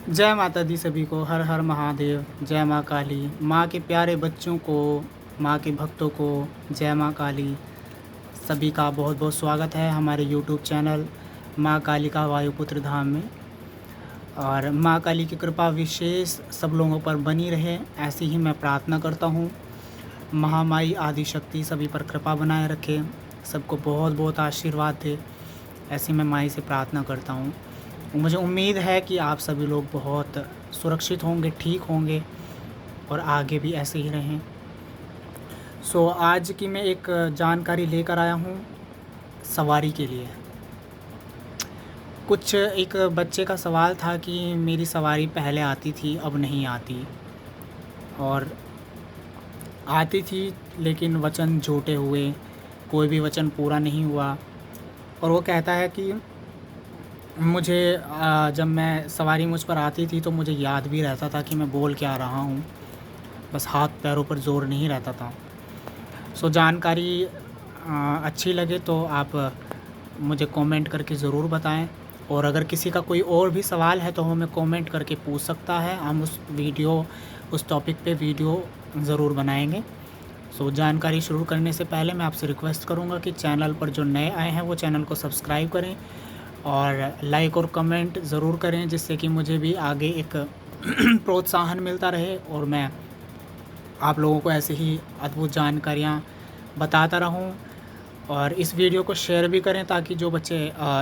जय माता दी सभी को, हर हर महादेव। जय माँ काली। माँ के प्यारे बच्चों को, माँ के भक्तों को जय माँ काली। सभी का बहुत बहुत स्वागत है हमारे YouTube चैनल माँ काली का वायुपुत्र धाम में। और माँ काली की कृपा विशेष सब लोगों पर बनी रहे, ऐसी ही मैं प्रार्थना करता हूँ। महामाई आदि शक्ति सभी पर कृपा बनाए रखे, सबको बहुत बहुत आशीर्वाद दे, ऐसी मैं माई से प्रार्थना करता हूँ। मुझे उम्मीद है कि आप सभी लोग बहुत सुरक्षित होंगे, ठीक होंगे और आगे भी ऐसे ही रहें। आज की मैं एक जानकारी लेकर आया हूँ सवारी के लिए। एक बच्चे का सवाल था कि मेरी सवारी पहले आती थी, अब नहीं आती, और आती थी लेकिन वचन झूठे हुए, कोई भी वचन पूरा नहीं हुआ। और वो कहता है कि मुझे जब मैं सवारी मुझ पर आती थी तो मुझे याद भी रहता था कि मैं बोल क्या रहा हूँ, बस हाथ पैरों पर ज़ोर नहीं रहता था। जानकारी अच्छी लगे तो आप मुझे कमेंट करके ज़रूर बताएं, और अगर किसी का कोई और भी सवाल है तो हमें कमेंट करके पूछ सकता है, हम उस टॉपिक पे वीडियो ज़रूर बनाएंगे। जानकारी शुरू करने से पहले मैं आपसे रिक्वेस्ट करूँगा कि चैनल पर जो नए आए हैं वो चैनल को सब्सक्राइब करें और लाइक और कमेंट ज़रूर करें, जिससे कि मुझे भी आगे एक प्रोत्साहन मिलता रहे और मैं आप लोगों को ऐसे ही अद्भुत जानकारियाँ बताता रहूं। और इस वीडियो को शेयर भी करें ताकि जो बच्चे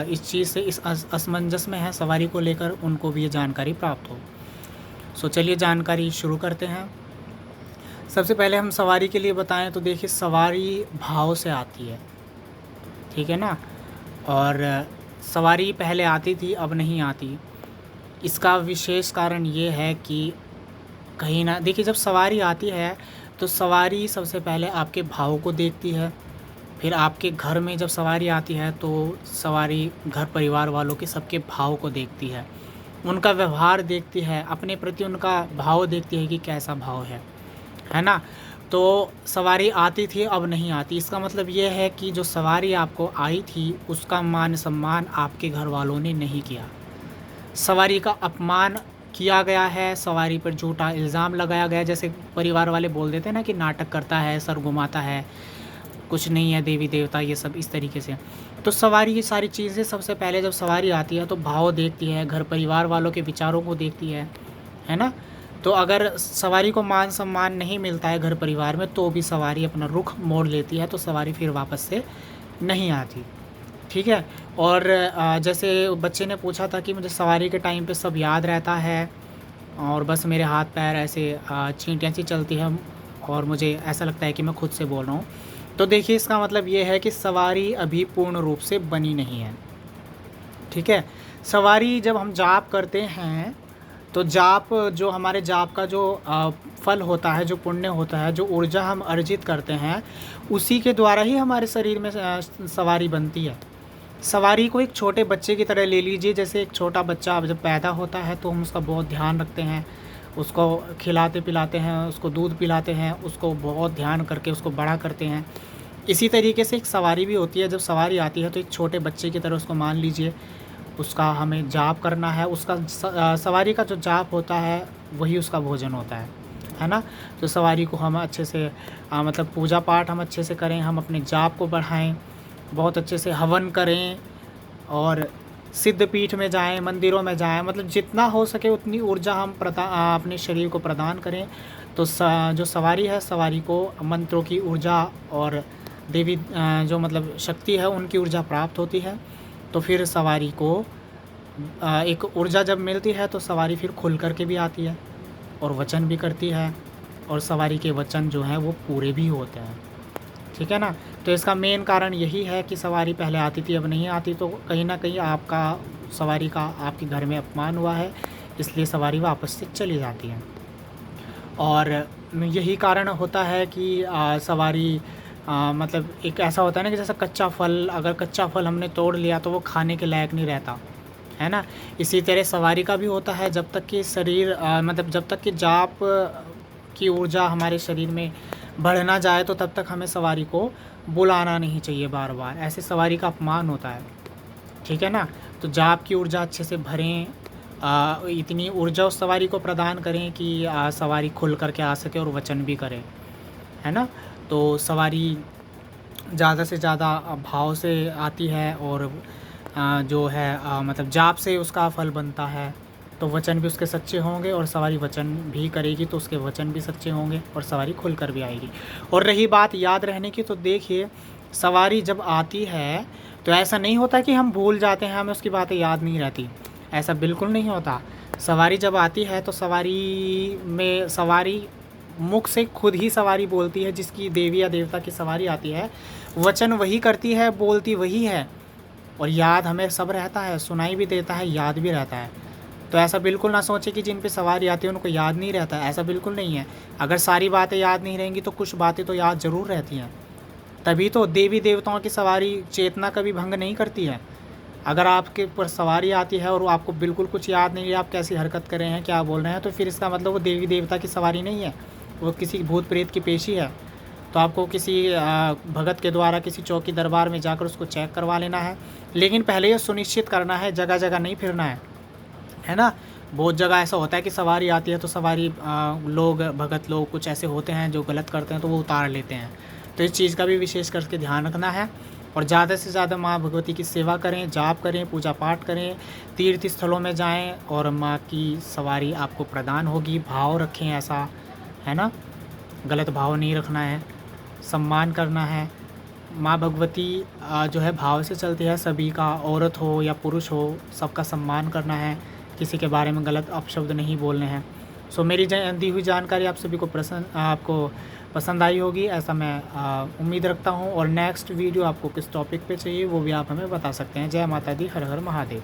इस चीज़ से इस असमंजस में हैं सवारी को लेकर, उनको भी ये जानकारी प्राप्त हो। चलिए जानकारी शुरू करते हैं। सबसे पहले हम सवारी के लिए बताएं तो देखिए, सवारी भाव से आती है, ठीक है ना। और सवारी पहले आती थी, अब नहीं आती। इसका विशेष कारण ये है कि कहीं ना, देखिए, जब सवारी आती है तो सवारी सबसे पहले आपके भाव को देखती है। फिर आपके घर में जब सवारी आती है तो सवारी घर परिवार वालों के सबके भाव को देखती है, उनका व्यवहार देखती है, अपने प्रति उनका भाव देखती है कि कैसा भाव है ना। तो सवारी आती थी, अब नहीं आती। इसका मतलब ये है कि जो सवारी आपको आई थी उसका मान सम्मान आपके घर वालों ने नहीं किया, सवारी का अपमान किया गया है, सवारी पर झूठा इल्ज़ाम लगाया गया। जैसे परिवार वाले बोल देते हैं ना कि नाटक करता है, सर घुमाता है, कुछ नहीं है, देवी देवता, ये सब इस तरीके से। तो सवारी ये सारी चीज़ें सबसे पहले जब सवारी आती है तो भाव देखती है, घर परिवार वालों के विचारों को देखती है ना। तो अगर सवारी को मान सम्मान नहीं मिलता है घर परिवार में तो भी सवारी अपना रुख मोड़ लेती है, तो सवारी फिर वापस से नहीं आती, ठीक है। और जैसे बच्चे ने पूछा था कि मुझे सवारी के टाइम पे सब याद रहता है और बस मेरे हाथ पैर ऐसे चींटियाँ सी चलती हैं और मुझे ऐसा लगता है कि मैं खुद से बोल रहा हूँ। तो देखिए, इसका मतलब ये है कि सवारी अभी पूर्ण रूप से बनी नहीं है, ठीक है। सवारी जब हम जाप करते हैं तो जाप, जो हमारे जाप का जो फल होता है, जो पुण्य होता है, जो ऊर्जा हम अर्जित करते हैं, उसी के द्वारा ही हमारे शरीर में सवारी बनती है। सवारी को एक छोटे बच्चे की तरह ले लीजिए। जैसे एक छोटा बच्चा जब पैदा होता है तो हम उसका बहुत ध्यान रखते हैं, उसको खिलाते पिलाते हैं, उसको दूध पिलाते हैं, उसको बहुत ध्यान करके उसको बड़ा करते हैं। इसी तरीके से एक सवारी भी होती है। जब सवारी आती है तो एक छोटे बच्चे की तरह उसको मान लीजिए, उसका हमें जाप करना है। उसका सवारी का जो जाप होता है वही उसका भोजन होता है ना। तो सवारी को हम अच्छे से मतलब पूजा पाठ हम अच्छे से करें, हम अपने जाप को बढ़ाएं, बहुत अच्छे से हवन करें और सिद्ध पीठ में जाएं, मंदिरों में जाएं, मतलब जितना हो सके उतनी ऊर्जा हम अपने शरीर को प्रदान करें। तो जो सवारी है, सवारी को मंत्रों की ऊर्जा और देवी जो मतलब शक्ति है उनकी ऊर्जा प्राप्त होती है। तो फिर सवारी को एक ऊर्जा जब मिलती है तो सवारी फिर खुल कर के भी आती है और वचन भी करती है, और सवारी के वचन जो हैं वो पूरे भी होते हैं, ठीक है ना। तो इसका मेन कारण यही है कि सवारी पहले आती थी, अब नहीं आती। तो कहीं ना कहीं आपका सवारी का आपके घर में अपमान हुआ है, इसलिए सवारी वापस से चली जाती है। और यही कारण होता है कि सवारी मतलब एक ऐसा होता है ना कि जैसा कच्चा फल, अगर कच्चा फल हमने तोड़ लिया तो वो खाने के लायक नहीं रहता, है ना। इसी तरह सवारी का भी होता है। जब तक कि शरीर मतलब जब तक कि जाप की ऊर्जा हमारे शरीर में बढ़ ना जाए तो तब तक हमें सवारी को बुलाना नहीं चाहिए बार बार, ऐसे सवारी का अपमान होता है, ठीक है ना। तो जाप की ऊर्जा अच्छे से भरें इतनी ऊर्जा उस सवारी को प्रदान करें कि सवारी खुल कर के आ सके और वचन भी करे, है ना? तो सवारी ज़्यादा से ज़्यादा भाव से आती है और जो है मतलब जाप से उसका फल बनता है, तो वचन भी उसके सच्चे होंगे और सवारी वचन भी करेगी तो उसके वचन भी सच्चे होंगे और सवारी खुल कर भी आएगी। और रही बात याद रहने की, तो देखिए सवारी जब आती है तो ऐसा नहीं होता कि हम भूल जाते हैं, हमें उसकी बातें याद नहीं रहती, ऐसा बिल्कुल नहीं होता। सवारी जब आती है तो सवारी मुख से खुद ही सवारी बोलती है, जिसकी देवी या देवता की सवारी आती है वचन वही करती है, बोलती वही है, और याद हमें सब रहता है, सुनाई भी देता है, याद भी रहता है। तो ऐसा बिल्कुल ना सोचे कि जिन पे सवारी आती है उनको याद नहीं रहता है, ऐसा बिल्कुल नहीं है। अगर सारी बातें याद नहीं रहेंगी तो कुछ बातें तो याद ज़रूर रहती हैं, तभी तो देवी देवताओं की सवारी चेतना कभी भंग नहीं करती है। अगर आपके ऊपर सवारी आती है और आपको बिल्कुल कुछ याद नहीं है, आप कैसी हरकत कर रहे हैं, क्या बोल रहे हैं, तो फिर इसका मतलब वो देवी देवता की सवारी नहीं है, वो किसी भूत प्रेत की पेशी है। तो आपको किसी भगत के द्वारा किसी चौकी दरबार में जाकर उसको चेक करवा लेना है, लेकिन पहले ये सुनिश्चित करना है, जगह जगह नहीं फिरना है ना? बहुत जगह ऐसा होता है कि सवारी आती है तो सवारी लोग, भगत लोग कुछ ऐसे होते हैं जो गलत करते हैं तो वो उतार लेते हैं। तो इस चीज़ का भी विशेष करके ध्यान रखना है और ज़्यादा से ज़्यादा माँ भगवती की सेवा करें, जाप करें, पूजा पाठ करें, तीर्थ स्थलों में जाएं और माँ की सवारी आपको प्रदान होगी। भाव रखें ऐसा, है ना? गलत भाव नहीं रखना है, सम्मान करना है। माँ भगवती जो है भाव से चलती है, सभी का, औरत हो या पुरुष हो, सबका सम्मान करना है, किसी के बारे में गलत अपशब्द नहीं बोलने हैं। सो मेरी दी हुई जानकारी आप सभी को आपको पसंद आई होगी, ऐसा मैं उम्मीद रखता हूँ। और नेक्स्ट वीडियो आपको किस टॉपिक पे चाहिए वो भी आप हमें बता सकते हैं। जय माता दी, हर हर महादेव।